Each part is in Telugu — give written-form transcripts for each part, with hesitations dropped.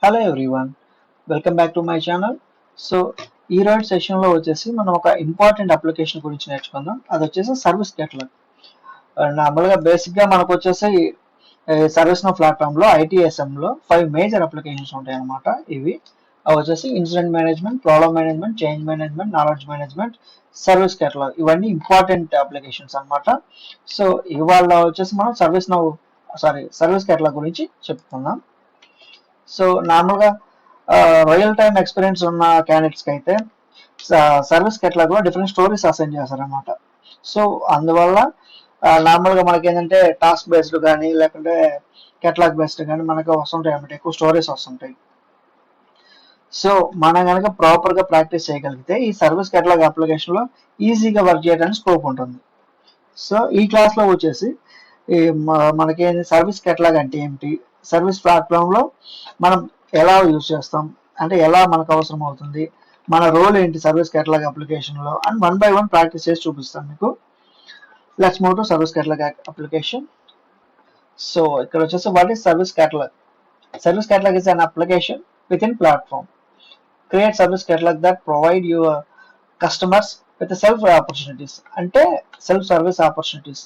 Hello everyone, welcome back to my channel. So ఈ రోజు సెషన్లో వచ్చేసి మనం ఒక ఇంపార్టెంట్ అప్లికేషన్ గురించి నేర్చుకుందాం. అది వచ్చేసి సర్వీస్ కేటలాగ్. నార్మల్గా బేసిక్గా మనకు వచ్చేసి సర్వీస్ నో ప్లాట్ఫామ్లో ఐటీఎస్ఎంలో 5 మేజర్ అప్లికేషన్స్ ఉంటాయి అన్నమాట. అవి వచ్చేసి incident management, problem management, change management, knowledge management, service catalogue. ఇవన్నీ ఇంపార్టెంట్ అప్లికేషన్స్ అన్నమాట. సో ఇవాళ వచ్చేసి మనం సర్వీస్ కేటలాగ్ గురించి చెప్పుకుందాం. సో నార్మల్గా రియల్ టైమ్ ఎక్స్పీరియన్స్ ఉన్న క్యాండిడేట్స్కి అయితే సర్వీస్ కేటలాగ్లో డిఫరెంట్ స్టోరీస్ అసైన్ చేస్తారనమాట. సో అందువల్ల నార్మల్గా మనకి ఏంటంటే టాస్క్ బేస్డ్ కానీ లేకుంటే కేటలాగ్ బేస్డ్ కానీ మనకు వస్తుంటాయి అన్నమాట, ఎక్కువ స్టోరీస్ వస్తుంటాయి. సో మనం కనుక ప్రాపర్గా ప్రాక్టీస్ చేయగలిగితే ఈ సర్వీస్ కేటలాగ్ అప్లికేషన్లో ఈజీగా వర్క్ చేయడానికి స్కోప్ ఉంటుంది. సో ఈ క్లాస్లో వచ్చేసి మనకి సర్వీస్ కేటలాగ్ అంటే ఏమిటి, సర్వీస్ ప్లాట్ఫామ్లో మనం ఎలా యూజ్ చేస్తాం, అంటే ఎలా మనకు అవసరం అవుతుంది, మన రోల్ ఏంటి సర్వీస్ కేటలాగ్ అప్లికేషన్లో అని 1 by 1 ప్రాక్టీస్ చేసి చూపిస్తాను మీకు. Let's move to service catalogue application. So ఇక్కడ వచ్చేసి what is service catalogue? Service catalogue is an application within platform. Create service catalogue that provide your customers with self opportunities. అంటే సెల్ఫ్ సర్వీస్ ఆపర్చునిటీస్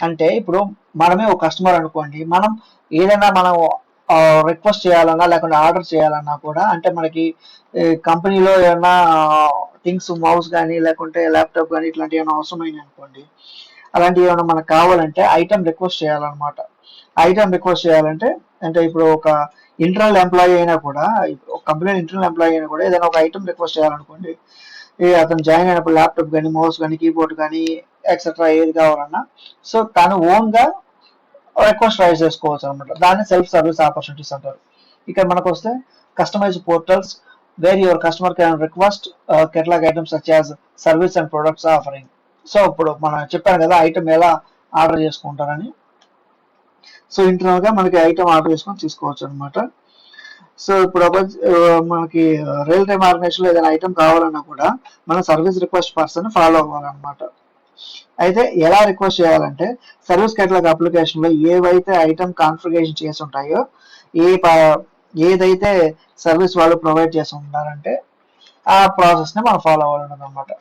అంటే ఇప్పుడు మనమే ఒక కస్టమర్ అనుకోండి, మనం ఏదైనా మనం రిక్వెస్ట్ చేయాలన్నా లేకుంటే ఆర్డర్ చేయాలన్నా కూడా, అంటే మనకి కంపెనీలో ఏమైనా థింగ్స్ మౌస్ కానీ లేకుంటే ల్యాప్టాప్ కానీ ఇట్లాంటివి ఏమైనా అవసరమైనవి అనుకోండి, అలాంటివి ఏమైనా మనకు కావాలంటే ఐటమ్ రిక్వెస్ట్ చేయాలన్నమాట. ఐటమ్ రిక్వెస్ట్ చేయాలంటే అంటే ఇప్పుడు ఒక ఇంటర్నల్ ఎంప్లాయీ అయినా కూడా, ఒక కంపెనీలో ఇంటర్నల్ ఎంప్లాయీ అయినా కూడా ఏదైనా ఒక ఐటమ్ రిక్వెస్ట్ చేయాలనుకోండి, అతను జాయిన్ అయినప్పుడు ల్యాప్టాప్ కానీ మౌస్ కానీ కీబోర్డ్ కానీ ఎక్సెట్రా ఏది కావాలన్నా సో తను ఓన్గా రిక్వెస్ట్ రైజ్ చేసుకోవచ్చు అనమాట. దాన్ని సెల్ఫ్ సర్వీస్ ఆపర్చునిటీస్ అంటారు. ఇక్కడ మనకు వస్తే customize portals where your customer can request catalogue items such as service and products offering. So ఇప్పుడు మనం చెప్పాను కదా ఐటమ్ ఎలా ఆర్డర్ చేసుకుంటారని. సో ఇంటర్నల్ గా మనకి ఐటమ్ ఆర్డర్ చేసుకొని తీసుకోవచ్చు అనమాట. సో ఇప్పుడు మనకి రియల్ టైమ్ ఆర్గనైజేషన్ లో ఏదైనా ఐటమ్ కావాలన్నా కూడా మనం సర్వీస్ రిక్వెస్ట్ పర్సన్ ఫాలో అవ్వాలన్నమాట. అయితే ఎలా రిక్వెస్ట్ చేయాలంటే సర్వీస్ కేటలాగ్ అప్లికేషన్ లో ఏవైతే ఐటమ్ కాన్ఫిగరేషన్ చేసి ఉంటాయో, ఏదైతే సర్వీస్ వాళ్ళు ప్రొవైడ్ చేసి ఉంటారంటే ఆ ప్రాసెస్ ని మనం ఫాలో అవ్వాలన్నది అనమాట.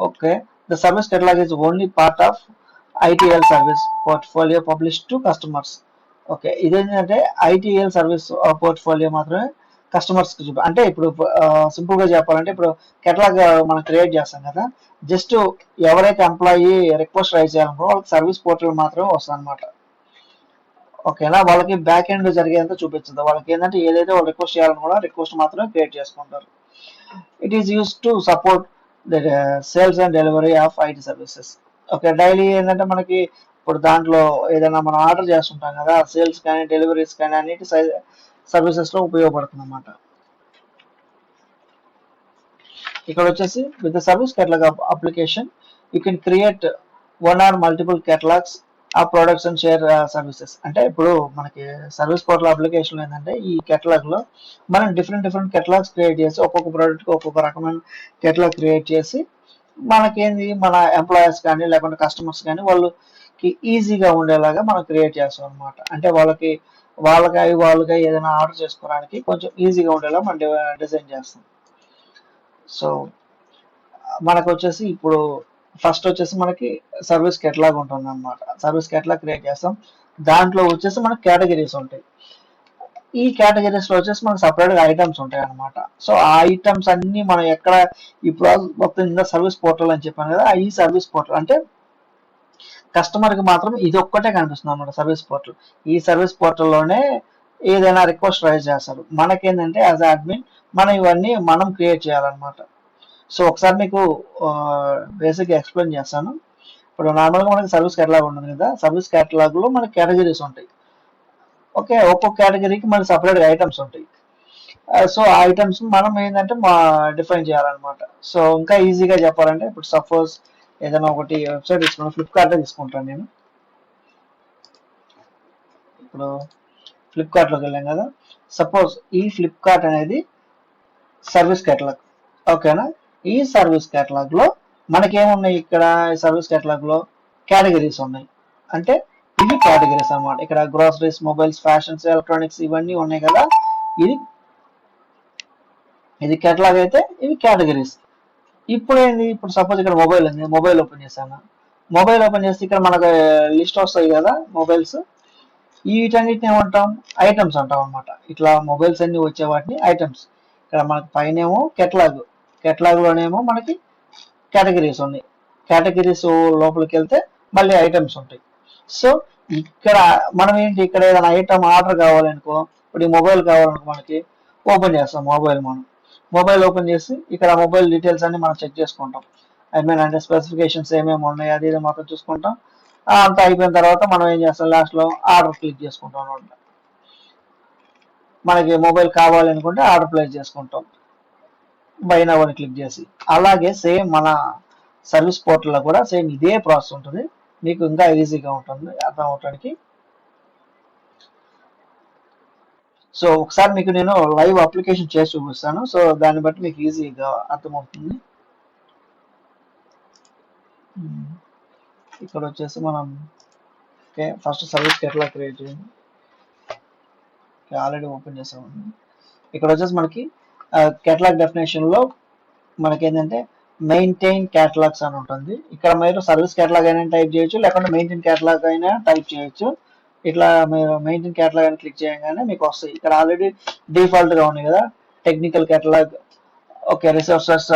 Okay, the service catalogue is only part of ITIL service portfolio publish to customers. Okay, ఇదేంటంటే ఐటీఎల్ సర్వీస్ పోర్ట్ఫోలియో మాత్రమే కస్టమర్స్ కి అంటే ఇప్పుడు సింపుల్ గా చెప్పాలంటే ఇప్పుడు కేటలాగ్ మనం క్రియేట్ చేస్తాం కదా, జస్ట్ ఎవరైతే ఎంప్లాయీ రిక్వెస్ట్ రైజ్ చేయాలనుకో వాళ్ళకి సర్వీస్ పోర్టల్ మాత్రమే వస్తుంది అనమాట. ఓకేనా, వాళ్ళకి బ్యాక్ ఎండ్ జరిగేంత చూపించదు. వాళ్ళకి ఏంటంటే ఏదైతే వాళ్ళు రిక్వెస్ట్ చేయాలనుకున్నా రిక్వెస్ట్ మాత్రమే క్రియేట్ చేసుకుంటారు. It is use to support the sales and delivery of IT services. Okay, daily ఏంటంటే మనకి ఇప్పుడు దాంట్లో ఏదైనా మనం ఆర్డర్ చేస్తుంటాం కదా, సేల్స్ కానీ డెలివరీస్ కానీ అన్నిటి సర్వీసెస్ లో ఉపయోగపడుతుంది అన్నమాట. ఇక్కడ వచ్చేసి with the service catalogue application you can create one or multiple catalogues uh products and share services. అంటే ఇప్పుడు మనకి సర్వీస్ పోర్టల్ అప్లికేషన్ ఏంటంటే ఈ కేటలాగ్ లో మనం డిఫరెంట్ కేటలాగ్స్ క్రియేట్ చేసి ఒక్కొక్క ప్రోడక్ట్ కి ఒక్కొక్క రకమైన కేటలాగ్ క్రియేట్ చేసి మనకేంది మన ఎంప్లాయర్స్ కానీ లేకుంటే కస్టమర్స్ కానీ వాళ్ళకి ఈజీగా ఉండేలాగా మనం క్రియేట్ చేస్తాం అనమాట. అంటే వాళ్ళకి ఏదైనా ఆర్డర్ చేసుకోవడానికి కొంచెం ఈజీగా ఉండేలా మనం డిజైన్ చేస్తాం. సో మనకు వచ్చేసి ఇప్పుడు ఫస్ట్ వచ్చేసి మనకి సర్వీస్ కేటలాగ్ ఉంటుంది అనమాట. సర్వీస్ కేటలాగ్ క్రియేట్ చేస్తాం. దాంట్లో వచ్చేసి మనకి కేటగిరీస్ ఉంటాయి. ఈ కేటగిరీస్ లో వచ్చేసి మనకి సపరేట్ గా ఐటమ్స్ ఉంటాయి అనమాట. సో ఆ ఐటమ్స్ అన్ని మనం ఎక్కడ ఇప్పుడు మొత్తం సర్వీస్ పోర్టల్ అని చెప్పాను కదా, ఈ సర్వీస్ పోర్టల్ అంటే కస్టమర్ కి మాత్రం ఇది ఒక్కటే కనిపిస్తుంది అనమాట సర్వీస్ పోర్టల్. ఈ సర్వీస్ పోర్టల్లోనే ఏదైనా రిక్వెస్ట్ రైజ్ చేస్తారు. మనకేంటంటే యాజ్ అడ్మిన్ మనం ఇవన్నీ మనం క్రియేట్ చేయాలన్నమాట. సో ఒకసారి మీకు బేసిక్గా ఎక్స్ప్లెయిన్ చేస్తాను. ఇప్పుడు నార్మల్గా మనకి సర్వీస్ కేటలాగ్ ఉంటుంది కదా, సర్వీస్ కేటలాగ్ లో మనకి కేటగిరీస్ ఉంటాయి. ఓకే, ఒక్కొక్క కేటగిరీకి మనకి సపరేట్ ఐటమ్స్ ఉంటాయి. సో ఆ ఐటమ్స్ మనం ఏంటంటే డిఫైన్ చేయాలన్నమాట. సో ఇంకా ఈజీగా చెప్పాలంటే ఇప్పుడు సపోజ్ ఏదైనా ఒకటి వెబ్సైట్ తీసుకున్నాను, ఫ్లిప్కార్ట్ తీసుకుంటాను నేను. ఇప్పుడు ఫ్లిప్కార్ట్ లోకి వెళ్ళాం కదా, సపోజ్ ఈ ఫ్లిప్కార్ట్ అనేది సర్వీస్ కేటలాగ్. ఓకేనా, ఈ సర్వీస్ కేటలాగ్ లో మనకేమున్నాయి, ఇక్కడ సర్వీస్ కేటలాగ్ లో కేటగిరీస్ ఉన్నాయి. అంటే ఇవి కేటగిరీస్ అన్నమాట. ఇక్కడ గ్రోసరీస్, మొబైల్స్, ఫ్యాషన్స్, ఎలక్ట్రానిక్స్ ఇవన్నీ ఉన్నాయి కదా, ఇది ఇది కేటలాగ్ అయితే ఇవి కేటగిరీస్. ఇప్పుడు ఏంది, ఇప్పుడు సపోజ్ ఇక్కడ మొబైల్ ఉంది, మొబైల్ ఓపెన్ చేశాను. మొబైల్ ఓపెన్ చేస్తే ఇక్కడ మనకు లిస్ట్ వస్తాయి కదా మొబైల్స్, వీటన్నిటిని ఏమంటాం, ఐటమ్స్ అంటాం అనమాట. ఇట్లా మొబైల్స్ అన్ని వచ్చే వాటిని ఐటమ్స్. ఇక్కడ మనకి పైన ఏమో కేటలాగ్, కేటలాగ్ లోనేమో మనకి కేటగిరీస్ ఉన్నాయి. కేటగిరీస్ లోపలికి వెళ్తే మళ్ళీ ఐటమ్స్ ఉంటాయి. సో ఇక్కడ మనం ఏంటి, ఇక్కడ ఏదైనా ఐటమ్ ఆర్డర్ కావాలనుకో, ఇప్పుడు ఈ మొబైల్ కావాలనుకో మనకి, ఓపెన్ చేస్తాం మొబైల్. మనం మొబైల్ ఓపెన్ చేసి ఇక్కడ మొబైల్ డీటెయిల్స్ అన్ని మనం చెక్ చేసుకుంటాం. ఐ మీన్ అంటే స్పెసిఫికేషన్స్ ఏమేమి ఉన్నాయి అది ఇది మొత్తం చూసుకుంటాం. అంతా అయిపోయిన తర్వాత మనం ఏం చేస్తాం, లాస్ట్ లో ఆర్డర్ క్లిక్ చేసుకుంటాం అనమాట. మనకి మొబైల్ కావాలి అనుకుంటే ఆర్డర్ ప్లేస్ చేసుకుంటాం బై నౌ అని క్లిక్ చేసి. అలాగే సేమ్ మన సర్వీస్ పోర్టల్లో కూడా సేమ్ ఇదే ప్రాసెస్ ఉంటుంది. మీకు ఇంకా ఈజీగా ఉంటుంది అర్థం అవటానికి. సో ఒకసారి మీకు నేను లైవ్ అప్లికేషన్ చేసి చూపిస్తాను. సో దాన్ని బట్టి మీకు ఈజీగా అర్థమవుతుంది. ఇక్కడ వచ్చేసి మనం ఫస్ట్ సర్వీస్ కేటలాగ్ క్రియేట్ చేయండి. ఆల్రెడీ ఓపెన్ చేసామండి. ఇక్కడ వచ్చేసి మనకి కేటలాగ్ డెఫినేషన్ లో మనకి ఏంటంటే మెయింటైన్ కేటలాగ్స్ అని ఉంటుంది. ఇక్కడ మీరు సర్వీస్ కేటలాగ్ అయినా టైప్ చేయొచ్చు, లేకుంటే మెయింటైన్ కేటలాగ్ అయినా టైప్ చేయొచ్చు. ఇట్లా మీరు మెయింటైన్ కేటలాగ్ అని క్లిక్ చేయగానే మీకు వస్తాయి. ఇక్కడ ఆల్రెడీ డిఫాల్ట్ గా ఉన్నాయి కదా, technical catalogue, okay, resources,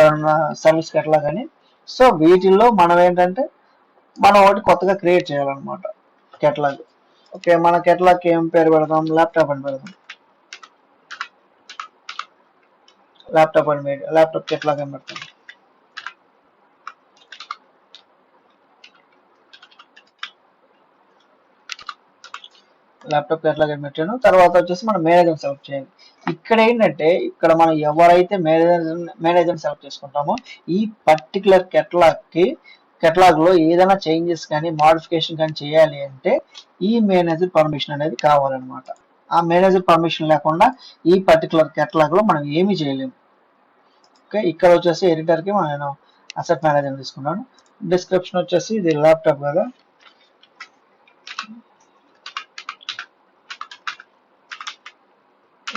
service catalogue అని. సో వీటిల్లో మనం ఏంటంటే మనం ఒకటి కొత్తగా క్రియేట్ చేయాలన్నమాట కేటలాగ్. ఓకే, మన కేటలాగ్ ఏం పేరు పెడదాం, ల్యాప్టాప్ అని పెడదాం. ల్యాప్టాప్ అని ల్యాప్టాప్ కేటలాగ్ అని పెడతాం. ల్యాప్టాప్ కేటలాగ్ అని పెట్టాను. తర్వాత వచ్చేసి మనం మేనేజర్ సెలెక్ట్ చేయాలి. ఇక్కడ ఏంటంటే ఇక్కడ మనం ఎవరైతే మేనేజర్ సెలెక్ట్ చేసుకుంటామో ఈ పర్టికులర్ కేటలాగ్ లో ఏదైనా చేంజెస్ కానీ మాడిఫికేషన్ కానీ చేయాలి అంటే ఈ మేనేజర్ పర్మిషన్ అనేది కావాలన్నమాట. ఆ మేనేజర్ పర్మిషన్ లేకుండా ఈ పర్టికులర్ కేటలాగ్ లో మనం ఏమీ చేయలేము. ఓకే, ఇక్కడ వచ్చేసి ఎడిటర్ కి నేను అసెట్ మేనేజర్ తీసుకున్నాను. డిస్క్రిప్షన్ వచ్చేసి ఇది ల్యాప్టాప్ కదా,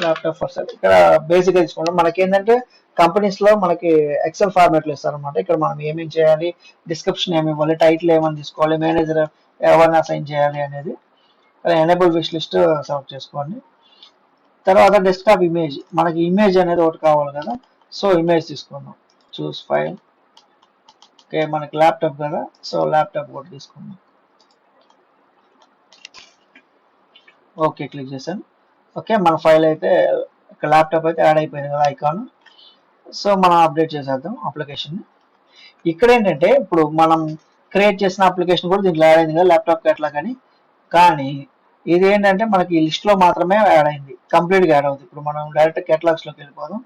ల్యాప్టాప్ ఫర్ సేల్. ఇక్కడ బేసిక్ గా తీసుకుంటాం. మనకి ఏంటంటే కంపెనీస్ లో మనకి ఎక్సెల్ ఫార్మాట్ లో ఇస్తారు అనమాట. ఇక్కడ మనం ఏమేమి చేయాలి, డిస్క్రిప్షన్ ఏమి ఇవ్వాలి, టైటిల్ ఏమని తీసుకోవాలి, మేనేజర్ ఎవరిని అసైన్ చేయాలి అనేది. ఎనేబుల్ విష్ లిస్ట్ సెలెక్ట్ చేసుకోండి. తర్వాత డెస్క్టాప్ ఇమేజ్, మనకి ఇమేజ్ అనేది ఒకటి కావాలి కదా, సో ఇమేజ్ తీసుకుందాం. చూస్ ఫైల్. ఓకే, మనకి ల్యాప్టాప్ కదా, సో ల్యాప్టాప్ ఒకటి తీసుకుందాం. ఓకే, క్లిక్ చేశాను. ఓకే, మన ఫైల్ అయితే ల్యాప్టాప్ అయితే యాడ్ అయిపోయింది కదా ఐకాన్. సో మనం అప్డేట్ చేసేద్దాం అప్లికేషన్. ఇక్కడ ఏంటంటే ఇప్పుడు మనం క్రియేట్ చేసిన అప్లికేషన్ కూడా దీంట్లో యాడ్ అయింది కదా, ల్యాప్టాప్ కేటలాగ్ అని. కానీ ఇది ఏంటంటే మనకి లిస్ట్ లో మాత్రమే యాడ్ అయింది, కంప్లీట్ గా యాడ్ అవుతుంది. ఇప్పుడు మనం డైరెక్ట్ కేటలాగ్స్ లోకి వెళ్ళిపోదాం.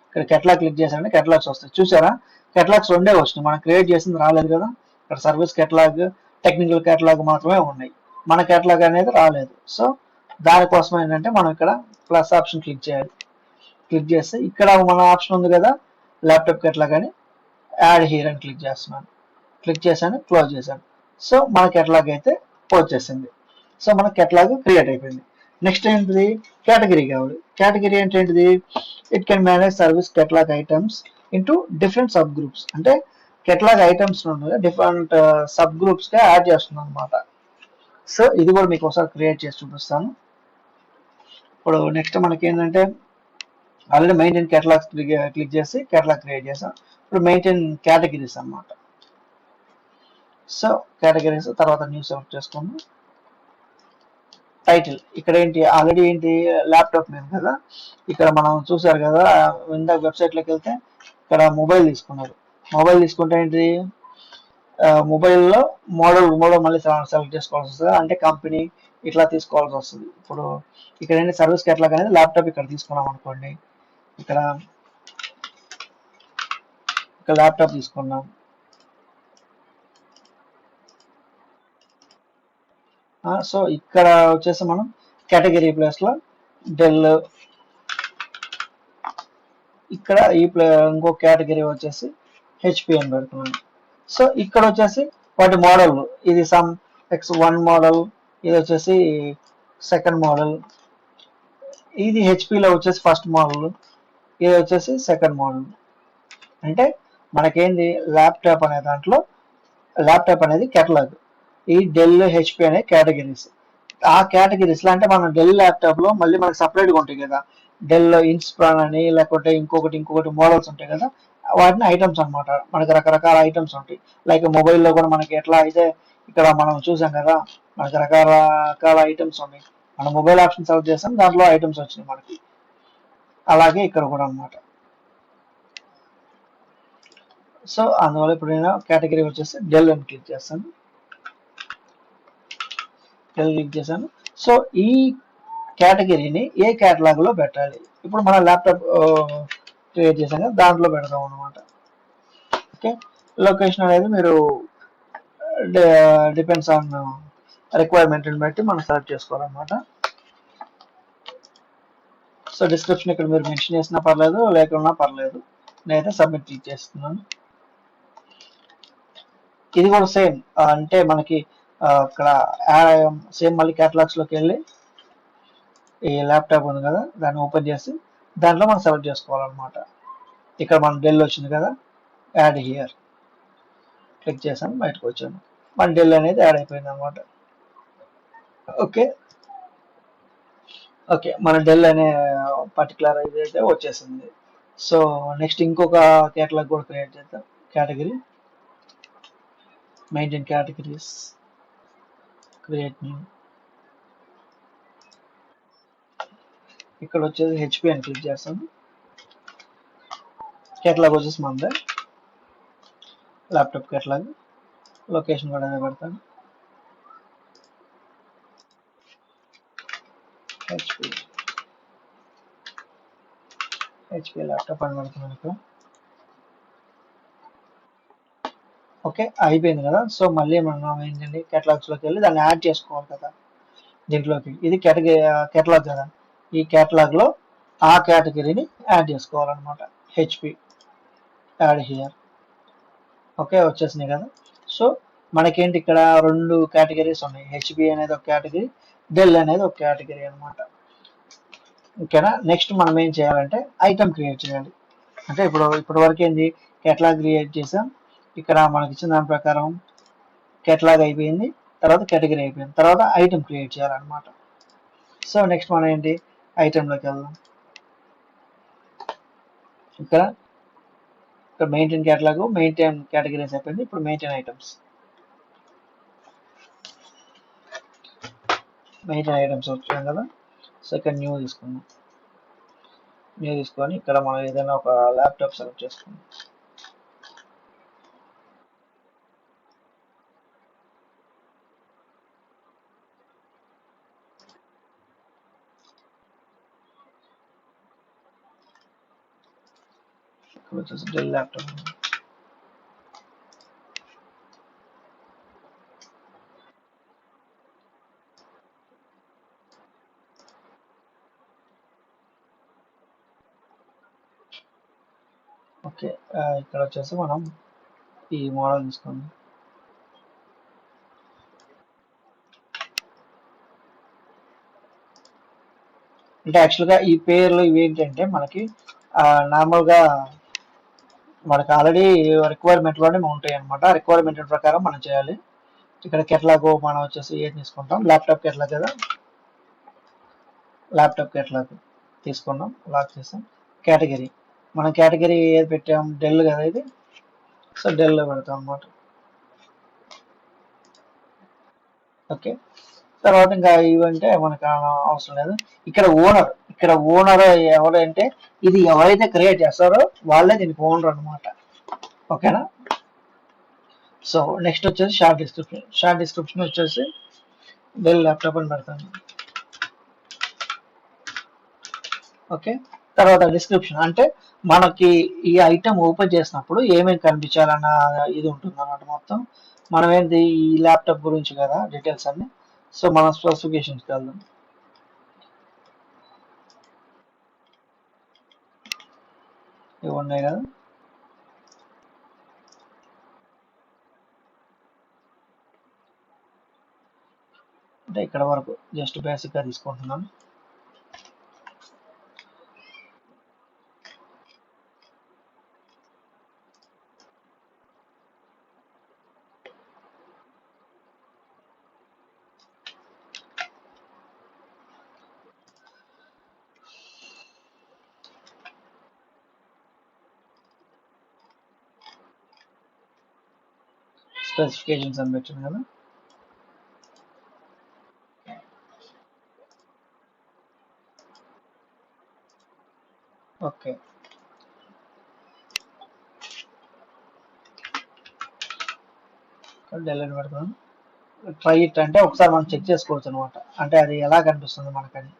ఇక్కడ కేటలాగ్ క్లిక్ చేసామంటే కేటలాగ్స్ వస్తాయి. చూసారా, కేటలాగ్స్ రెండే వచ్చినాయి, మనం క్రియేట్ చేసింది రాలేదు కదా. ఇక్కడ సర్వీస్ కేటలాగ్, టెక్నికల్ కేటలాగ్ మాత్రమే ఉన్నాయి, మన కేటలాగ్ అనేది రాలేదు. సో దానికోసం ఏంటంటే మనం ఇక్కడ ప్లస్ ఆప్షన్ క్లిక్ చేయాలి. క్లిక్ చేస్తే ఇక్కడ మన ఆప్షన్ ఉంది కదా ల్యాప్టాప్ కేటలాగ్ అని, యాడ్ హియర్ అని క్లిక్ చేస్తున్నాను. క్లిక్ చేశాను, క్లోజ్ చేశాను. సో మన కేటలాగ్ అయితే వచ్చేసింది. సో మన కేటలాగ్ క్రియేట్ అయిపోయింది. నెక్స్ట్ ఏంటిది, కేటగిరీ కావాలి. కేటగిరీ అంటే ఏంటిది, it can manage service catalogue items into different sub groups. అంటే కేటలాగ్ ఐటమ్స్ నుండి డిఫరెంట్ సబ్ గ్రూప్స్ గా యాడ్ చేస్తుంది అనమాట. సో ఇది కూడా మీకు ఒకసారి క్రియేట్ చేసి చూపిస్తాను. ఇప్పుడు నెక్స్ట్ మనకి ఏంటంటే ఆల్రెడీ మెయింటైన్ కేటలాగ్స్ క్లిక్ చేసి కేటలాగ్ క్రియేట్ చేసాం. ఇప్పుడు మెయింటైన్ కేటగిరీస్ అన్నమాట. సో కేటగిరీస్ తర్వాత న్యూ సెలెక్ట్ చేసుకుందాం. టైటిల్ ఇక్కడ ఏంటి, ఆల్రెడీ ఏంటి ల్యాప్టాప్ నేమ్ కదా. ఇక్కడ మనం చూసారు కదా ఇందాక వెబ్సైట్ లోకి వెళ్తే ఇక్కడ మొబైల్ తీసుకున్నారు. మొబైల్ తీసుకుంటే ఏంటి, మొబైల్లో మోడల్ మళ్ళీ సెలెక్ట్ చేసుకోవాల్సి వస్తుంది, అంటే కంపెనీ ఇట్లా తీసుకోవాల్సి వస్తుంది. ఇప్పుడు ఇక్కడ ఏంటి సర్వీస్ కేటలాగ్ అనేది ల్యాప్టాప్ ఇక్కడ తీసుకున్నాం అనుకోండి, ఇక్కడ ల్యాప్టాప్ తీసుకున్నాం. సో ఇక్కడ వచ్చేసి మనం కేటగిరీ ప్లేస్ లో డెల్, ఇక్కడ ఇంకో కేటగిరీ వచ్చేసి హెచ్పి అని పెడుతున్నాను. సో ఇక్కడ వచ్చేసి వాటి మోడల్, ఇది సమ్ X1 మోడల్, ఇది వచ్చేసి సెకండ్ మోడల్, ఇది హెచ్పిలో వచ్చేసి ఫస్ట్ మోడల్, ఇది వచ్చేసి సెకండ్ మోడల్. అంటే మనకేంది ల్యాప్టాప్ అనే దాంట్లో ల్యాప్టాప్ అనేది కేటలాగ్, ఈ డెల్ హెచ్పి అనే కేటగిరీస్. ఆ కేటగిరీస్లో అంటే మన డెల్ ల్యాప్టాప్లో మళ్ళీ మనకి సపరేట్గా ఉంటాయి కదా, డెల్ ఇన్స్ప్రాన్ అని లేకపోతే ఇంకొకటి మోడల్స్ ఉంటాయి కదా, వాటిని ఐటమ్స్ అనమాట. మనకి రకరకాల ఐటమ్స్ ఉంటాయి. లైక్ మొబైల్లో కూడా మనకి ఎట్లా అయితే ఇక్కడ మనం చూసాం కదా, మనకి రకరకాల ఐటమ్స్ ఉన్నాయి. మనం మొబైల్ ఆప్షన్ సెలెక్ట్ చేస్తాం, దాంట్లో ఐటమ్స్ వచ్చినాయి మనకి. అలాగే ఇక్కడ కూడా అనమాట. సో అందువల్ల ఇప్పుడు నేను కేటగిరీ వచ్చేసి డెల్ అని క్లిక్ చేస్తాను. డెల్ క్లిక్ చేశాను. సో ఈ కేటగిరీని ఏ కేటలాగ్ లో పెట్టాలి, ఇప్పుడు మన ల్యాప్టాప్ క్రియేట్ చేసాం కదా, దాంట్లో పెడతాం అనమాట. ఓకే, లొకేషన్ అనేది మీరు డిపెండ్స్ ఆన్ రిక్వైర్మెంట్ బట్టి మనం సెలెక్ట్ చేసుకోవాలన్నమాట. సో డిస్క్రిప్షన్ ఇక్కడ మీరు మెన్షన్ చేసినా పర్లేదు, లేకున్నా పర్లేదు. నేనైతే సబ్మిట్ క్లిక్ చేస్తున్నాను. ఇది కూడా సేమ్, అంటే మనకి ఇక్కడ సేమ్ మళ్ళీ కేటలాగ్స్ లోకి వెళ్ళి ఈ ల్యాప్టాప్ ఉంది కదా, దాన్ని ఓపెన్ చేసి దాంట్లో మనం సెలెక్ట్ చేసుకోవాలన్నమాట. ఇక్కడ మన డెల్ వచ్చింది కదా, యాడ్ హియర్ క్లిక్ చేసాను, బయటకు వచ్చాను, మన డెల్ అనేది యాడ్ అయిపోయింది అనమాట. ఓకే ఓకే, మన డెల్ అనే పర్టికులర్ ఇదైతే వచ్చేసింది. సో నెక్స్ట్ ఇంకొక కేటలాగ్ కూడా క్రియేట్ చేద్దాం. Category, maintain categories, create new. ఇక్కడ వచ్చేసి హెచ్పి అని క్లిక్ చేస్తాను. కేటలాగ్ వచ్చేసి మనదే ల్యాప్టాప్ కేటలాగ్. లొకేషన్ కూడా అదే పెడతాను, హెచ్పి ల్యాప్టాప్ అని పెడుతున్నాను ఇక్కడ. ఓకే, అయిపోయింది కదా. సో మళ్ళీ మనం ఏంటంటే కేటలాగ్స్లోకి వెళ్ళి దాన్ని యాడ్ చేసుకోవాలి కదా దీంట్లోకి. ఇది కేటలాగ్ కదా, ఈ కేటలాగ్లో ఆ కేటగిరీని యాడ్ చేసుకోవాలన్నమాట. HP add here. ఓకే, వచ్చేసినాయి కదా. సో మనకేంటి ఇక్కడ రెండు కేటగిరీస్ ఉన్నాయి, హెచ్పి అనేది ఒక కేటగిరీ, డెల్ అనేది ఒక కేటగిరీ అనమాట. ఓకేనా, నెక్స్ట్ మనం ఏం చేయాలంటే ఐటమ్ క్రియేట్ చేయాలి. అంటే ఇప్పుడు వరకు ఏంది కేటలాగ్ క్రియేట్ చేసాం, ఇక్కడ మనకి ఇచ్చిన దాని ప్రకారం కేటలాగ్ అయిపోయింది, తర్వాత కేటగిరీ అయిపోయింది, తర్వాత ఐటమ్ క్రియేట్ చేయాలన్నమాట. సో నెక్స్ట్ మనం ఏంటి ఐటెంలోకి వెళ్దాం. ఇక్కడ మెయింటైన్ కేటలాగ్, మెయింటైన్ కేటగిరీస్ అయిపోయింది, ఇప్పుడు మెయింటైన్ ఐటమ్స్. మెయింటైన్ ఐటమ్స్ వచ్చాం కదా. సో ఇక్కడ న్యూ తీసుకుందాం. న్యూ తీసుకొని ఇక్కడ మనం ఏదైనా ఒక ల్యాప్టాప్ సెలెక్ట్ చేసుకుందాం. ఇక్కడ వచ్చేసి డెల్ ల్యాప్టాప్. ఓకే, ఇక్కడ వచ్చేసి మనం ఈ మోడల్ తీసుకుందాం. అంటే యాక్చువల్గా ఈ పేర్లు ఇవి ఏంటంటే మనకి నార్మల్గా మనకి ఆల్రెడీ రిక్వైర్మెంట్లోనే ఉంటాయి అనమాట. రిక్వైర్మెంట్ ప్రకారం మనం చేయాలి. ఇక్కడ కేటలాగ్ మనం వచ్చేసి ఏం తీసుకుంటాం, ల్యాప్టాప్ కేటలాగ్ కదా, ల్యాప్టాప్ కేటలాగ్ తీసుకున్నాం, లాక్ చేసాం. కేటగిరీ, మనం కేటగిరీ ఏది పెట్టాం, డెల్ కదా ఇది, సో డెల్లో పెడతాం అనమాట. ఓకే, తర్వాత ఇంకా ఇవంటే మనకు అవసరం లేదు. ఇక్కడ ఓనర్ ఎవరు అంటే ఇది ఎవరైతే క్రియేట్ చేస్తారో వాళ్ళే దీనికి ఓనర్ అనమాట. ఓకేనా. సో నెక్స్ట్ వచ్చేసి షార్ట్ డిస్క్రిప్షన్ వచ్చేసి డెల్ ల్యాప్టాప్ అని పెడతాను. ఓకే, తర్వాత డిస్క్రిప్షన్ అంటే మనకి ఈ ఐటమ్ ఓపెన్ చేసినప్పుడు ఏమేమి కనిపించాలన్న ఇది ఉంటుంది అన్నమాట. మొత్తం మనం ఏంటి ఈ ల్యాప్టాప్ గురించి కదా డీటెయిల్స్ అన్ని. సో మనం స్పెసిఫికేషన్స్కి వెళ్దాం. ఇవి ఉన్నాయి కదా. అంటే ఇక్కడ వరకు జస్ట్ బేసిక్గా తీసుకుంటున్నాను. స్పెసిఫికేషన్స్ అని పెట్టాను కదా. ఓకే, డెల్ అని పెడతాను. ట్రై ఇట్ అంటే ఒకసారి మనం చెక్ చేసుకోవచ్చు అనమాట, అంటే అది ఎలా కనిపిస్తుంది మనకని.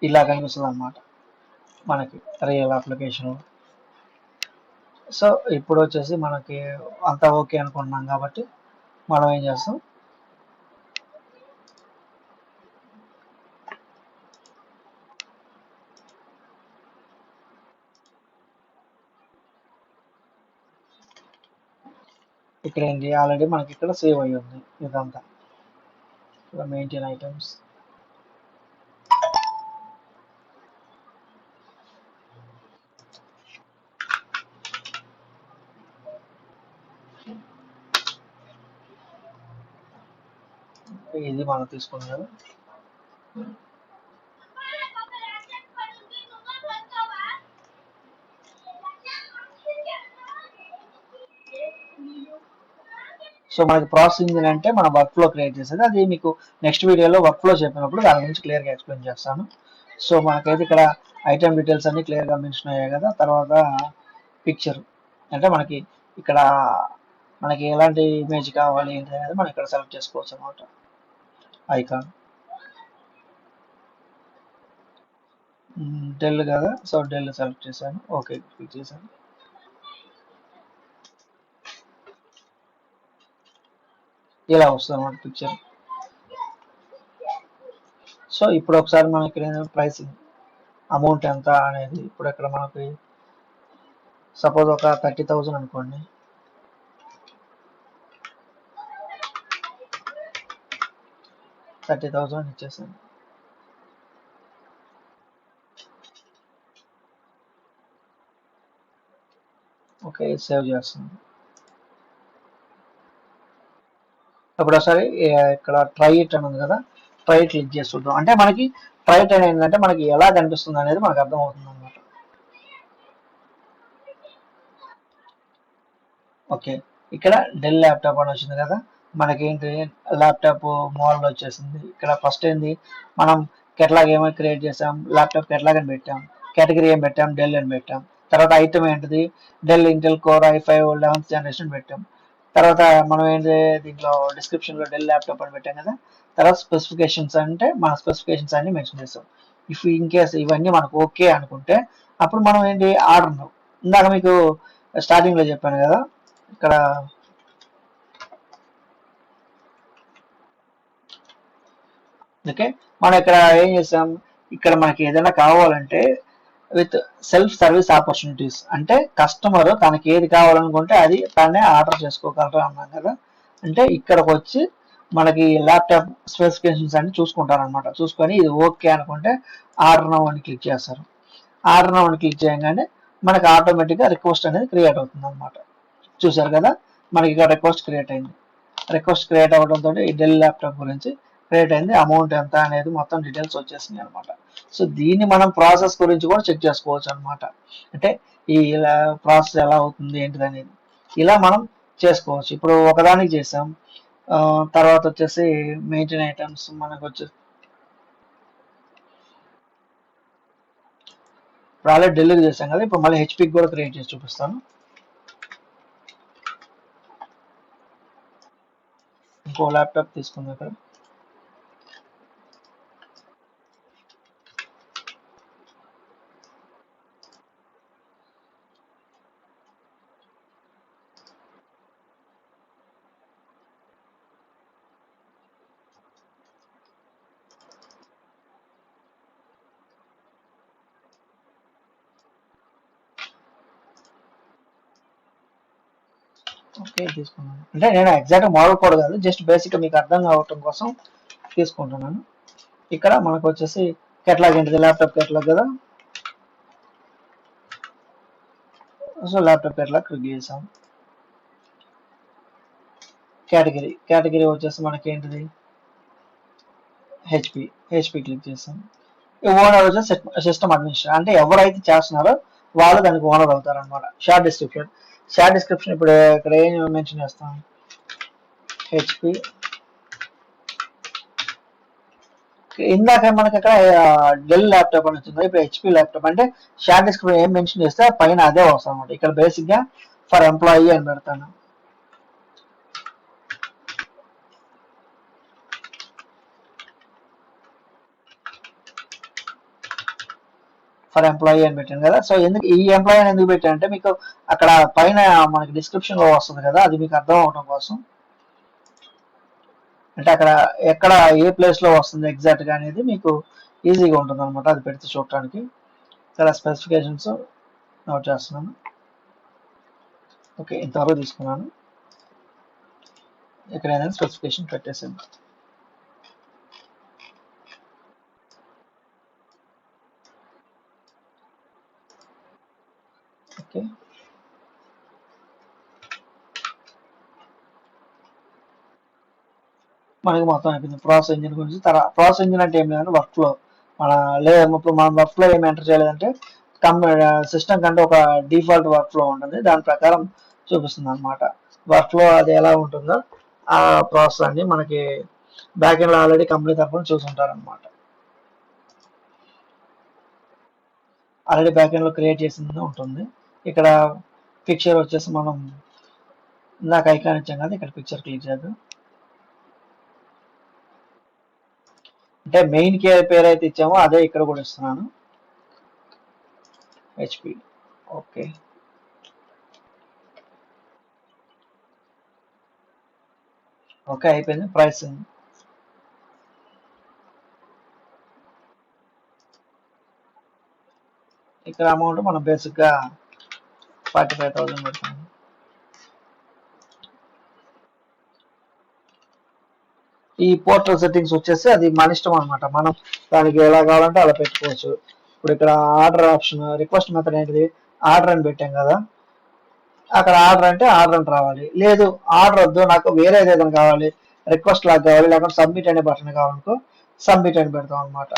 ఇలా కనిపిస్తుంది అనమాట మనకి రియల్ అప్లికేషన్. సో ఇప్పుడు వచ్చేసి మనకి అంతా ఓకే అనుకుంటున్నాం కాబట్టి మనం ఏం చేస్తాం, ఇక్కడ ఏంటి ఆల్రెడీ మనకి ఇక్కడ సేవ్ అయ్యి ఉంది ఇదంతా. ఇక్కడ మెయింటైన్ ఐటమ్స్, ఇది మనం తీసుకున్నాం కదా. సో మనకి ప్రాసెస్ ఇంజిన్ అంటే మన వర్క్ ఫ్లో క్రియేట్ చేసేది. అది మీకు నెక్స్ట్ వీడియోలో వర్క్ ఫ్లో చెప్పినప్పుడు దాని గురించి క్లియర్గా ఎక్స్ప్లెయిన్ చేస్తాను. సో మనకైతే ఇక్కడ ఐటమ్ డీటెయిల్స్ అన్ని క్లియర్గా మెన్షన్ అయ్యాయి కదా. తర్వాత పిక్చర్ అంటే మనకి ఇక్కడ మనకి ఎలాంటి ఇమేజ్ కావాలి ఏంటి అనేది మనం ఇక్కడ సెలెక్ట్ చేసుకోవచ్చు అనమాట. ఐకాన్ డెల్ కదా, సో డెల్ సెలెక్ట్ చేశాను, ఓకే క్లిక్ చేశాను. ఇలా వస్తుంది అన్నమాట పిక్చర్. సో ఇప్పుడు ఒకసారి మనకి ప్రైసింగ్ అమౌంట్ ఎంత అనేది, ఇప్పుడు ఇక్కడ మనకి సపోజ్ ఒక 30,000 అనుకోండి. $30,000 ఇచ్చేసాను. ఓకే, సేవ్ చేస్తున్నాను. ఇప్పుడు ఒకసారి ఇక్కడ ట్రై ఇట్ అని ఉంది కదా, ట్రై క్లిక్ చేసి చూద్దాం. అంటే మనకి ట్రై ఇట్ అనేది ఏంటంటే మనకి ఎలా కనిపిస్తుంది అనేది మనకు అర్థం అవుతుంది అనమాట. ఓకే, ఇక్కడ డెల్ ల్యాప్టాప్ అని వచ్చింది కదా, మనకేంటి ల్యాప్టాప్ మోడల్ వచ్చేసింది. ఇక్కడ ఫస్ట్ ఏంది మనం కెట్లాగ్ ఏమో క్రియేట్ చేసాం, ల్యాప్టాప్ కెట్లాగ్ అని పెట్టాం, కేటగిరీ ఏం పెట్టాం, డెల్ అని పెట్టాం. తర్వాత ఐటమ్ ఏంటిది, del Intel core i5 11th generation పెట్టాం. తర్వాత మనం ఏంటి దీంట్లో డిస్క్రిప్షన్లో డెల్ ల్యాప్టాప్ అని పెట్టాం కదా. తర్వాత స్పెసిఫికేషన్స్ అంటే మన స్పెసిఫికేషన్స్ అన్ని మెన్షన్ చేస్తాం. ఇఫ్ ఇన్ కేస్ ఇవన్నీ మనకు ఓకే అనుకుంటే అప్పుడు మనం ఏంటి ఆర్డర్, ఇందాక మీకు స్టార్టింగ్లో చెప్పాను కదా, ఇక్కడ ఓకే మనం ఇక్కడ ఏం చేసాం, ఇక్కడ మనకి ఏదైనా కావాలంటే విత్ సెల్ఫ్ సర్వీస్ ఆపర్చునిటీస్ అంటే కస్టమర్ తనకి ఏది కావాలనుకుంటే అది తనే ఆర్డర్ చేసుకోగలరు అన్నాం కదా. అంటే ఇక్కడికి వచ్చి మనకి ల్యాప్టాప్ స్పెసిఫికేషన్స్ అన్ని చూసుకుంటారు అనమాట. చూసుకొని ఇది ఓకే అనుకుంటే ఆర్డర్ నౌ అని క్లిక్ చేస్తారు. ఆర్డర్ నౌ అని క్లిక్ చేయగానే మనకి ఆటోమేటిక్గా రిక్వెస్ట్ అనేది క్రియేట్ అవుతుంది అనమాట. చూసారు కదా, మనకి ఇక్కడ రిక్వెస్ట్ క్రియేట్ అయింది. రిక్వెస్ట్ క్రియేట్ అవ్వడంతో ఈ డెల్ ల్యాప్టాప్ గురించి క్రియేట్ అయింది, అమౌంట్ ఎంత అనేది మొత్తం డీటెయిల్స్ వచ్చేసినాయి అనమాట. సో దీన్ని మనం ప్రాసెస్ గురించి కూడా చెక్ చేసుకోవచ్చు అనమాట. అంటే ఈ ప్రాసెస్ ఎలా అవుతుంది ఏంటిది అనేది ఇలా మనం చేసుకోవచ్చు. ఇప్పుడు ఒకదానికి చేసాం, తర్వాత వచ్చేసి మెయింటైన్ ఐటమ్స్ మనకు వచ్చేసి ఇప్పుడు ఆల్రెడీ డెలివరీ చేసాం కదా. ఇప్పుడు మళ్ళీ హెచ్పికి కూడా క్రియేట్ చేసి చూపిస్తాను. ఇంకో ల్యాప్టాప్ తీసుకుందాం ఇక్కడ. ఓకే తీసుకున్నాను. అంటే నేను ఎగ్జాక్ట్ మోడల్ కోడ్ కాదు, జస్ట్ బేసిక్గా మీకు అర్థం కావటం కోసం తీసుకుంటున్నాను. ఇక్కడ మనకు వచ్చేసి కెట్లాగ్ ఏంటిది, ల్యాప్టాప్ కెట్లాగ్ కదా. సో ల్యాప్టాప్ కెట్లాగ్ క్లిక్ చేసాం. కేటగిరీ వచ్చేసి మనకి ఏంటిది హెచ్పి క్లిక్ చేసాం. ఓనర్ వచ్చేసి సిస్టమ్ అడ్మినిస్ట్రేటర్, అంటే ఎవరైతే చేస్తున్నారో వాళ్ళు దానికి ఓనర్ అవుతారు అనమాట. షార్ట్ డిస్క్రిప్షన్ ఇప్పుడు ఇక్కడ ఏం మెన్షన్ చేస్తాం, హెచ్పి. ఇందాక మనకి అక్కడ డెల్ ల్యాప్టాప్ అని వచ్చింది, ఇప్పుడు హెచ్పి ల్యాప్టాప్. అంటే షార్ట్ డిస్క్రిప్షన్ ఏం మెన్షన్ చేస్తే పైన అదే వస్తుంది అనమాట. ఇక్కడ బేసిక్ గా ఫర్ ఎంప్లాయీ అని పెడతాను. ఫర్ ఎంప్లాయీ అని పెట్టాను కదా. సో ఎందుకు ఈ ఎంప్లాయీ అని ఎందుకు పెట్టాను అంటే మీకు అక్కడ పైన మనకి డిస్క్రిప్షన్ లో వస్తుంది కదా, అది మీకు అర్థం అవడం కోసం. అంటే అక్కడ ఎక్కడ ఏ ప్లేస్ లో వస్తుంది ఎగ్జాక్ట్ గా అనేది మీకు ఈజీగా ఉంటుంది అనమాట, అది పెడితే చూడటానికి. ఇక్కడ స్పెసిఫికేషన్స్ నోట్ చేస్తున్నాను. ఓకే ఇంతవరకు తీసుకున్నాను. ఇక్కడ ఏదైనా స్పెసిఫికేషన్ పెట్టేసాను. ఓకే మనకి మొత్తం అయిపోయింది ప్రాసెస్ ఇంజిన్ గురించి. తర్వాత ప్రాసెస్ ఇంజిన్ అంటే ఏం లేదంటే వర్క్ ఫ్లో. మన ఇప్పుడు మనం వర్క్ ఫ్లో ఏమి ఎంటర్ చేయలేదంటే సిస్టమ్ కంటే ఒక డిఫాల్ట్ వర్క్ ఫ్లో ఉంటుంది, దాని ప్రకారం చూపిస్తుంది అనమాట. వర్క్ ఫ్లో అది ఎలా ఉంటుందో ఆ ప్రాసెస్ అన్ని మనకి బ్యాక్ ఎండ్ లో ఆల్రెడీ కంపెనీ తరఫున చూసుంటారు అనమాట. ఆల్రెడీ బ్యాక్ ఎండ్ లో క్రియేట్ చేసింది ఉంటుంది. ఇక్కడ పిక్చర్ వచ్చేసి మనం ఇందాక ఐకాన్ ఇచ్చాం కదా, ఇక్కడ పిక్చర్ క్లిక్ చేద్దాం. అంటే మెయిన్ పేరు అయితే ఇచ్చామో అదే ఇక్కడ కూడా ఇస్తున్నాను, హెచ్పి. ఓకే ఓకే అయిపోయింది. ప్రైసింగ్ ఇక్కడ అమౌంట్ మనం బేసిక్ గా 45,000 పెడతాం. ఈ పోర్టల్ సెట్టింగ్స్ వచ్చేసి అది మన ఇష్టం అనమాట, మనం దానికి ఎలా కావాలంటే అలా పెట్టుకోవచ్చు. ఇప్పుడు ఇక్కడ ఆర్డర్ ఆప్షన్, రిక్వెస్ట్ మెథడ్ ఏంటిది, ఆర్డర్ అని పెట్టాం కదా. అక్కడ ఆర్డర్ అంటే ఆర్డర్ అని రావాలి. లేదు ఆర్డర్ వద్దు నాకు వేరేది ఏదైనా కావాలి, రిక్వెస్ట్ లాగా కావాలి, లేకపోతే సబ్మిట్ అనే బటన్ కావాలనుకో సబ్మిట్ అని పెడతాం అనమాట.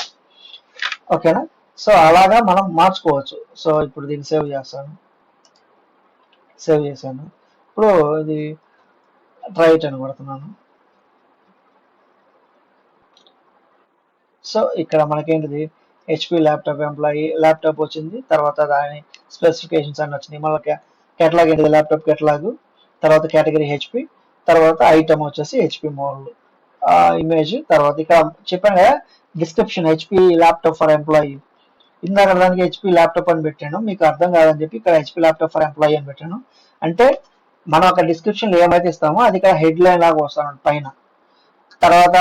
ఓకేనా. సో అలాగా మనం మార్చుకోవచ్చు. సో ఇప్పుడు దీన్ని సేవ్ చేశాను. ఇప్పుడు ఇది రైట్ అని కొడుతున్నాను. సో ఇక్కడ మనకేంటిది హెచ్పి ల్యాప్టాప్ ఎంప్లాయీ ల్యాప్టాప్ వచ్చింది, తర్వాత దాని స్పెసిఫికేషన్స్ అన్ని వచ్చినాయి. మళ్ళీ కేటలాగ్ ఏంటిది ల్యాప్టాప్ కేటలాగ్, తర్వాత కేటగిరీ హెచ్పి, తర్వాత ఐటమ్ వచ్చేసి హెచ్పి మోడల్, ఇమేజ్. తర్వాత ఇక్కడ చెప్పాను కదా description HP laptop for employee. ఇందాక దానికి హెచ్పి ల్యాప్టాప్ అని పెట్టాను, మీకు అర్థం కాదని చెప్పి ఇక్కడ హెచ్పి ల్యాప్టాప్ ఫర్ ఎంప్లాయీ అని పెట్టాను. అంటే మనం అక్కడ డిస్క్రిప్షన్ ఏమైతే ఇస్తామో అది ఇక్కడ హెడ్ లైన్ లాగా వస్తాను పైన. తర్వాత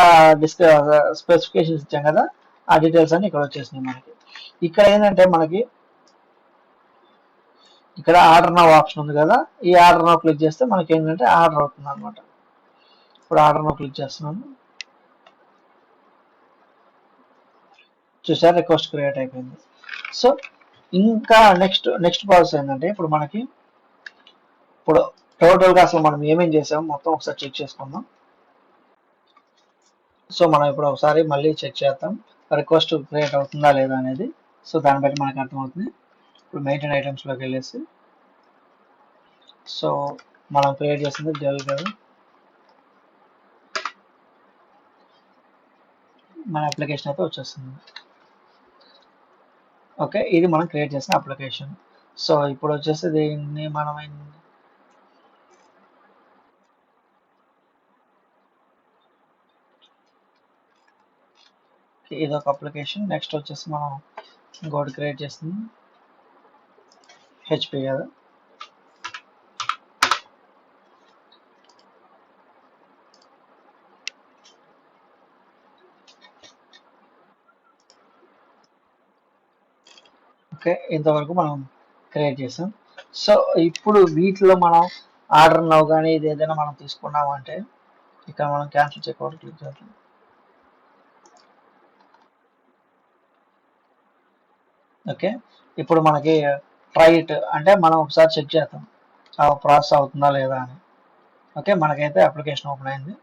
స్పెసిఫికేషన్స్ ఇచ్చాం కదా, ఆ డీటెయిల్స్ అన్ని ఇక్కడ వచ్చేసినాయి మనకి. ఇక్కడ ఏంటంటే మనకి ఇక్కడ ఆర్డర్ నౌ ఆప్షన్ ఉంది కదా, ఈ ఆర్డర్ నౌ క్లిక్ చేస్తే మనకి ఏంటంటే ఆర్డర్ అవుతుంది అనమాట. ఇప్పుడు ఆర్డర్ నౌ క్లిక్ చేస్తున్నాను, చూసారు రిక్వెస్ట్ క్రియేట్ అయిపోయింది. సో ఇంకా నెక్స్ట్ ప్రాసెస్ ఏంటంటే ఇప్పుడు మనకి ఇప్పుడు టోటల్గా అసలు మనం ఏమేం చేసామో మొత్తం ఒకసారి చెక్ చేసుకుందాం. సో మనం ఇప్పుడు ఒకసారి మళ్ళీ చెక్ చేద్దాం రిక్వెస్ట్ క్రియేట్ అవుతుందా లేదా అనేది. సో దాన్ని బట్టి మనకు అర్థమవుతుంది. ఇప్పుడు మెయింటైన్ ఐటమ్స్లోకి వెళ్ళేసి, సో మనం క్రియేట్ చేసింది డెల్ కదా, మన అప్లికేషన్ అయితే వచ్చేస్తుంది. ఓకే ఇది మనం క్రియేట్ చేసిన అప్లికేషన్. సో ఇప్పుడు వచ్చేసి దీన్ని మనం ఇది ఒక అప్లికేషన్. నెక్స్ట్ వచ్చేసి మనం ఇంకోటి క్రియేట్ చేస్తుంది హెచ్పి కదా. ఓకే ఇంతవరకు మనం క్రియేట్ చేసాం. సో ఇప్పుడు వీటిలో మనం ఆర్డర్ నౌ కానీ ఇది ఏదైనా మనం తీసుకున్నాము అంటే ఇక్కడ మనం క్యాన్సిల్ చెక్అవుట్ క్లిక్ చేద్దాం. ఓకే, ఇప్పుడు మనకి ట్రై ఇట్ అంటే మనం ఒకసారి చెక్ చేద్దాం ప్రాసెస్ అవుతుందా లేదా అని. ఓకే, మనకైతే అప్లికేషన్ ఓపెన్ అయింది.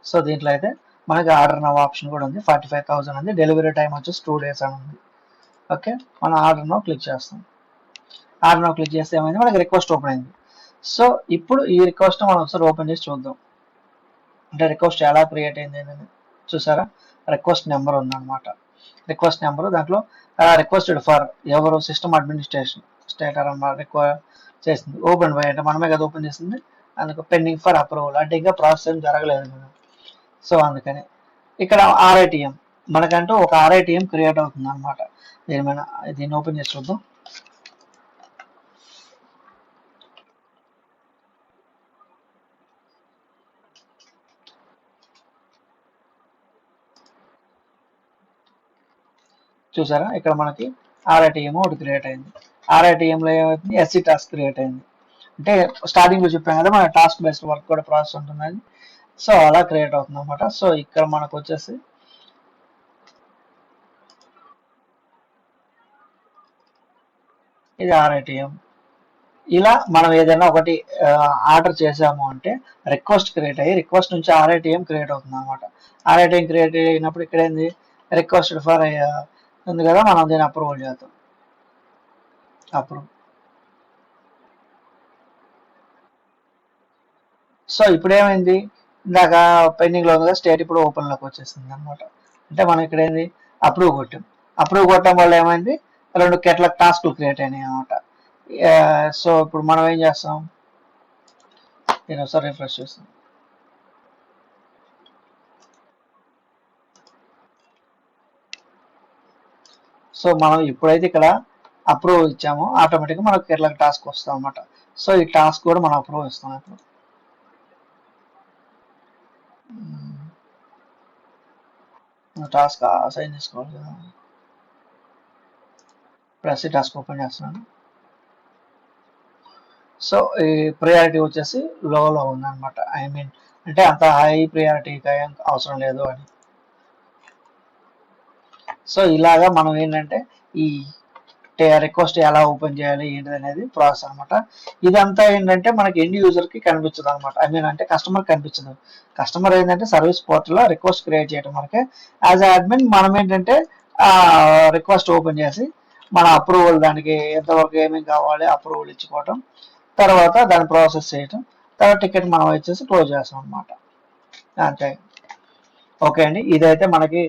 సో దీంట్లో అయితే మనకి ఆర్డర్ నవ్ ఆప్షన్ కూడా ఉంది. 45,000 ఉంది. డెలివరీ టైం వచ్చేసి 2 days అని ఉంది. ఓకే, మనం ఆర్డర్ నవ్ క్లిక్ చేస్తాం. ఆర్డర్ నవ్ క్లిక్ చేస్తే ఏమైంది, మనకి రిక్వెస్ట్ ఓపెన్ అయింది. సో ఇప్పుడు ఈ రిక్వెస్ట్ మనం ఒకసారి ఓపెన్ చేసి చూద్దాం. అంటే రిక్వెస్ట్ ఎలా క్రియేట్ అయింది అనేది చూసారా, రిక్వెస్ట్ నెంబర్ ఉందన్నమాట. రిక్వెస్ట్ నెంబర్ దాంట్లో రిక్వెస్టెడ్ ఫర్ ఎవరు, సిస్టమ్ అడ్మినిస్ట్రేషన్ స్టేటర్ అన్నమాట రిక్వెస్ట్ చేసింది. ఓపెన్ బై అంటే మనమే కదా ఓపెన్ చేసింది, అందుకు పెండింగ్ ఫర్ అప్రూవల్ అంటే ఇంకా ప్రాసెస్ ఏం జరగలేదు కదా. సో అందుకని ఇక్కడ ఆర్ఐటిఎం మనకంటూ ఒక ఆర్ఐటిఎం క్రియేట్ అవుతుంది అనమాట. దీన్ని ఓపెన్ చేసి చూద్దాం. చూసారా, ఇక్కడ మనకి ఆర్ఐటిఎం ఒకటి క్రియేట్ అయింది. ఆర్ఐటిఎంలో ఏమవుతుంది, ఎస్సీ టాస్క్ క్రియేట్ అయింది. అంటే స్టార్టింగ్ లో చెప్పాం కదా మన టాస్క్ బేస్డ్ వర్క్ కూడా ప్రాసెస్ ఉంటుందని. సో అలా క్రియేట్ అవుతుంది అనమాట. సో ఇక్కడ మనకు వచ్చేసి ఇది ఆర్ఐటిఎం. ఇలా మనం ఏదైనా ఒకటి ఆర్డర్ చేసాము అంటే రిక్వెస్ట్ క్రియేట్ అయ్యి రిక్వెస్ట్ నుంచి ఆర్ఐటిఎం క్రియేట్ అవుతుంది అనమాట. ఆర్ఐటిఎం క్రియేట్ అయినప్పుడు ఇక్కడ ఏంది, రిక్వెస్టెడ్ ఫర్ ఉంది కదా, మనం దీన్ని అప్రూవల్ చేద్దాం. అప్రూవ్. సో ఇప్పుడు ఏమైంది, ఇందాక పెండింగ్ లో ఉంది కదా స్టేట్, ఇప్పుడు ఓపెన్ లోకి వచ్చేసింది అనమాట. అంటే మనం ఇక్కడ ఏంది అప్రూవ్ కొట్టాం. అప్రూవ్ కొట్టడం వల్ల ఏమైంది, 2 కేటలాగ్ టాస్క్లు క్రియేట్ అయినాయి అనమాట. సో ఇప్పుడు మనం ఏం చేస్తాం, నేను ఒకసారి రిఫ్రెష్ చేస్తాను. సో మనం ఎప్పుడైతే ఇక్కడ అప్రూవ్ ఇచ్చామో ఆటోమేటిక్గా మనకు కేటలాగ్ టాస్క్ వస్తాం అనమాట. సో ఈ టాస్క్ కూడా మనం అప్రూవ్ ఇస్తాం. ఇప్పుడు టాస్క్ అసైన్ చేసుకోవాలి కదా. ప్లస్ ఈ టాస్క్ ఓపెన్ చేస్తున్నాను. సో ఈ ప్రియారిటీ వచ్చేసి లోలో ఉందన్నమాట. ఐ మీన్ అంటే అంత హై ప్రియారిటీగా అవసరం లేదు అని. సో ఇలాగా మనం ఏంటంటే ఈ రిక్వెస్ట్ ఎలా ఓపెన్ చేయాలి ఏంటిది అనేది ప్రాసెస్ అనమాట. ఇదంతా ఏంటంటే మనకి ఎండ్ యూజర్ కి కనిపించదు అనమాట. ఐ మీన్ అంటే కస్టమర్ కనిపించదు. కస్టమర్ ఏంటంటే సర్వీస్ పోర్టల్ లో రిక్వెస్ట్ క్రియేట్ చేయడం మనకి యాజ్ అడ్మిన్ మనం ఏంటంటే రిక్వెస్ట్ ఓపెన్ చేసి మన అప్రూవల్ దానికి ఎంతవరకు ఏమేమి కావాలి అప్రూవల్ ఇచ్చుకోవటం, తర్వాత దాన్ని ప్రాసెస్ చేయటం, తర్వాత టికెట్ మనం వచ్చేసి క్లోజ్ చేస్తాం అనమాట. అంతే. ఓకే అండి, ఇదైతే మనకి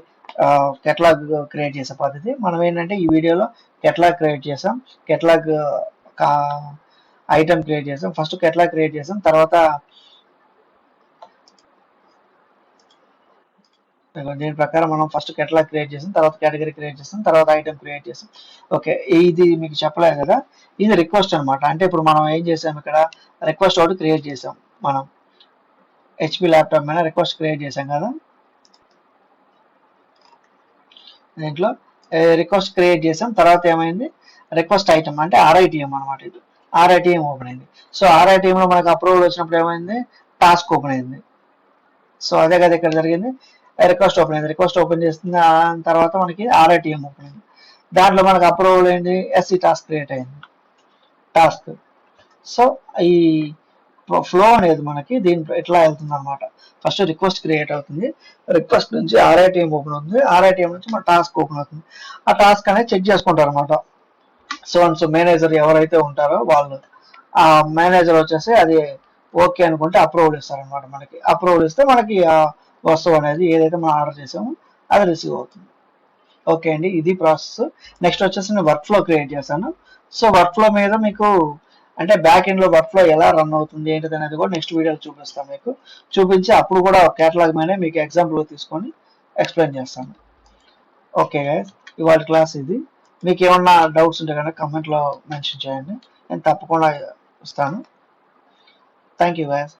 కెటలాగ్ క్రియేట్ చేసే పద్ధతి. మనం ఏంటంటే ఈ వీడియోలో కెటలాగ్ క్రియేట్ చేసాం, కెటలాగ్ ఐటమ్ క్రియేట్ చేసాం. ఫస్ట్ కెటలాగ్ క్రియేట్ చేసాం, తర్వాత దీని ప్రకారం మనం ఫస్ట్ కెటలాగ్ క్రియేట్ చేసాం, తర్వాత కేటగిరీ క్రియేట్ చేసాం, తర్వాత ఐటమ్ క్రియేట్ చేసాం. ఓకే, ఇది మీకు చెప్పలేదు కదా, ఇది రిక్వెస్ట్ అనమాట. అంటే ఇప్పుడు మనం ఏం చేసాం, ఇక్కడ రిక్వెస్ట్ ఒకటి క్రియేట్ చేసాం. మనం హెచ్పి ల్యాప్టాప్ మీద రిక్వెస్ట్ క్రియేట్ చేసాం కదా, దీంట్లో రిక్వెస్ట్ క్రియేట్ చేసాం. తర్వాత ఏమైంది, రిక్వెస్ట్ ఐటమ్ అంటే ఆర్ఐటిఎం అనమాట. ఇది ఆర్ఐటిఎం ఓపెన్ అయింది. సో ఆర్ఐటిఎంలో మనకు అప్రూవల్ వచ్చినప్పుడు ఏమైంది, టాస్క్ ఓపెన్ అయింది. సో అదే కదా ఇక్కడ జరిగింది, రిక్వెస్ట్ ఓపెన్ అయింది. రిక్వెస్ట్ ఓపెన్ చేస్తుంది, తర్వాత మనకి ఆర్ఐటిఎం ఓపెన్ అయింది. దాంట్లో మనకు అప్రూవల్ ఏంటి, ఎస్సీ టాస్క్ క్రియేట్ అయింది టాస్క్. సో ఈ ఫ్లో అనేది మనకి దీంట్లో ఎట్లా వెళ్తుంది అనమాట. ఫస్ట్ రిక్వెస్ట్ క్రియేట్ అవుతుంది, రిక్వెస్ట్ నుంచి ఆర్ఐటిఎం ఓపెన్ అవుతుంది, ఆర్ఐటిఎం నుంచి మన టాస్క్ ఓపెన్ అవుతుంది. ఆ టాస్క్ అనేది చెక్ చేసుకుంటారు అనమాట. సో మేనేజర్ ఎవరైతే ఉంటారో వాళ్ళు, ఆ మేనేజర్ వచ్చేసి అది ఓకే అనుకుంటే అప్రూవల్ ఇస్తారనమాట. మనకి అప్రూవల్ ఇస్తే మనకి ఆ వస్తువు అనేది ఏదైతే మనం ఆర్డర్ చేసామో అది రిసీవ్ అవుతుంది. ఓకే అండి, ఇది ప్రాసెస్. నెక్స్ట్ వచ్చేసి నేను వర్క్ ఫ్లో క్రియేట్ చేశాను. సో వర్క్ ఫ్లో మీద మీకు అంటే బ్యాక్ ఎండ్ లో వర్క్ ఫ్లో ఎలా రన్ అవుతుంది ఏంటిది అనేది కూడా నెక్స్ట్ వీడియోలో చూపిస్తాను. మీకు చూపించి అప్పుడు కూడా కేటలాగ్ మీద మీకు ఎగ్జాంపుల్ తీసుకొని ఎక్స్ప్లెయిన్ చేస్తాను. ఓకే గైస్, ఇవాళ క్లాస్ ఇది. మీకు ఏమన్నా డౌట్స్ ఉంటే కనుక కమెంట్లో మెన్షన్ చేయండి, నేను తప్పకుండా ఇస్తాను. Thank you guys.